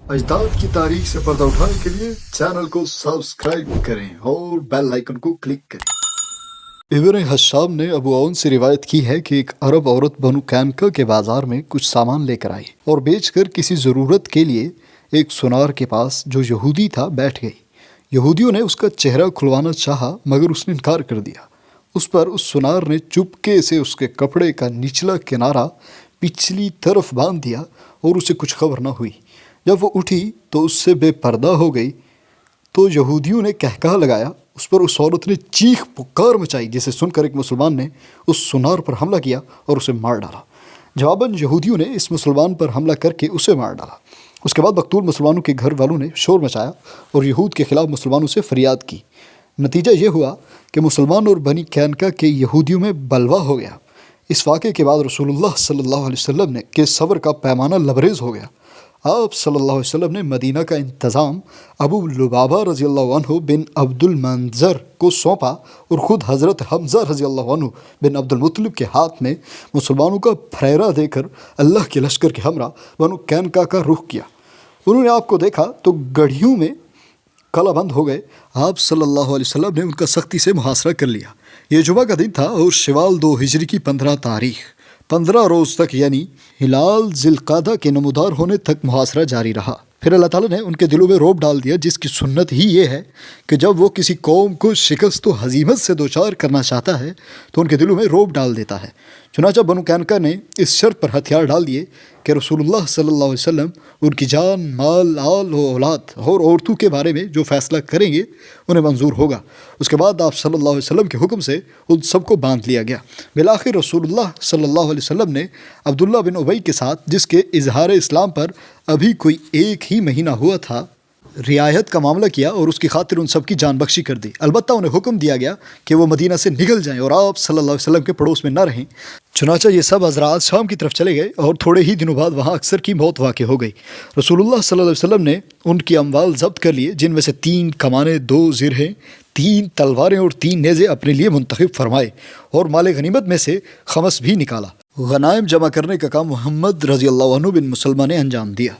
اجداد کی تاریخ سے پردہ اٹھانے کے لیے چینل کو سبسکرائب کریں اور بیل آئیکن کو کلک کریں۔ ابن حشام نے ابو عون سے روایت کی ہے کہ ایک عرب عورت بنو قینقاع کے بازار میں کچھ سامان لے کر آئی اور بیچ کر کسی ضرورت کے لیے ایک سونار کے پاس جو یہودی تھا بیٹھ گئی۔ یہودیوں نے اس کا چہرہ کھلوانا چاہا مگر اس نے انکار کر دیا۔ اس پر اس سونار نے چپکے سے اس کے کپڑے کا نچلا کنارہ پچھلی طرف باندھ دیا اور اسے کچھ خبر نہ ہوئی۔ جب وہ اٹھی تو اس سے بے پردہ ہو گئی تو یہودیوں نے کہکہا لگایا۔ اس پر اس عورت نے چیخ پکار مچائی، جسے سن کر ایک مسلمان نے اس سونار پر حملہ کیا اور اسے مار ڈالا۔ جواباً یہودیوں نے اس مسلمان پر حملہ کر کے اسے مار ڈالا۔ اس کے بعد مقتول مسلمانوں کے گھر والوں نے شور مچایا اور یہود کے خلاف مسلمانوں سے فریاد کی۔ نتیجہ یہ ہوا کہ مسلمان اور بنی قینقاع کے یہودیوں میں بلوا ہو گیا۔ اس واقعے کے بعد رسول اللہ صلی اللہ علیہ وسلم کے صبر کا پیمانہ لبریز ہو گیا۔ آپ صلی اللہ علیہ وسلم نے مدینہ کا انتظام ابو لبابہ رضی اللہ عنہ بن عبد المنذر کو سونپا اور خود حضرت حمزہ رضی اللہ عنہ بن عبد المطلب کے ہاتھ میں مسلمانوں کا پھریرا دے کر اللہ کے لشکر کے ہمراہ بنو قینقاع کا رخ کیا۔ انہوں نے آپ کو دیکھا تو گڑھیوں میں کلا بند ہو گئے۔ آپ صلی اللہ علیہ وسلم نے ان کا سختی سے محاصرہ کر لیا۔ یہ جمعہ کا دن تھا اور شوال 2 ہجری کی 15 تاریخ 15 روز تک یعنی ہلال ذی القعدہ کے نمودار ہونے تک محاصرہ جاری رہا۔ پھر اللہ تعالیٰ نے ان کے دلوں میں رعب ڈال دیا، جس کی سنت ہی یہ ہے کہ جب وہ کسی قوم کو شکست و ہزیمت سے دوچار کرنا چاہتا ہے تو ان کے دلوں میں رعب ڈال دیتا ہے۔ چنانچہ بنو قینقاع نے اس شرط پر ہتھیار ڈال دیے کہ رسول اللہ صلی اللہ علیہ وسلم ان کی جان، مال، آل و اولاد اور عورتوں کے بارے میں جو فیصلہ کریں گے انہیں منظور ہوگا۔ اس کے بعد آپ صلی اللہ علیہ وسلم کے حکم سے ان سب کو باندھ لیا گیا۔ بالآخر رسول اللہ صلی اللہ علیہ وسلم نے عبداللہ بن ابی کے ساتھ، جس کے اظہار اسلام پر ابھی کوئی 1 ہی مہینہ ہوا تھا، رعایت کا معاملہ کیا اور اس کی خاطر ان سب کی جان بخشی کر دی۔ البتہ انہیں حکم دیا گیا کہ وہ مدینہ سے نکل جائیں اور آپ صلی اللہ علیہ وسلم کے پڑوس میں نہ رہیں۔ چنانچہ یہ سب حضرات شام کی طرف چلے گئے اور تھوڑے ہی دنوں بعد وہاں اکثر کی موت واقع ہو گئی۔ رسول اللہ صلی اللہ علیہ وسلم نے ان کی اموال ضبط کر لیے، جن میں سے 3 کمانیں، 2 زرہیں، 3 تلواریں اور 3 نیزے اپنے لیے منتخب فرمائے اور مال غنیمت میں سے خمس بھی نکالا۔ غنائم جمع کرنے کا کام محمد رضی اللہ عنہ بن مسلمہ نے انجام دیا۔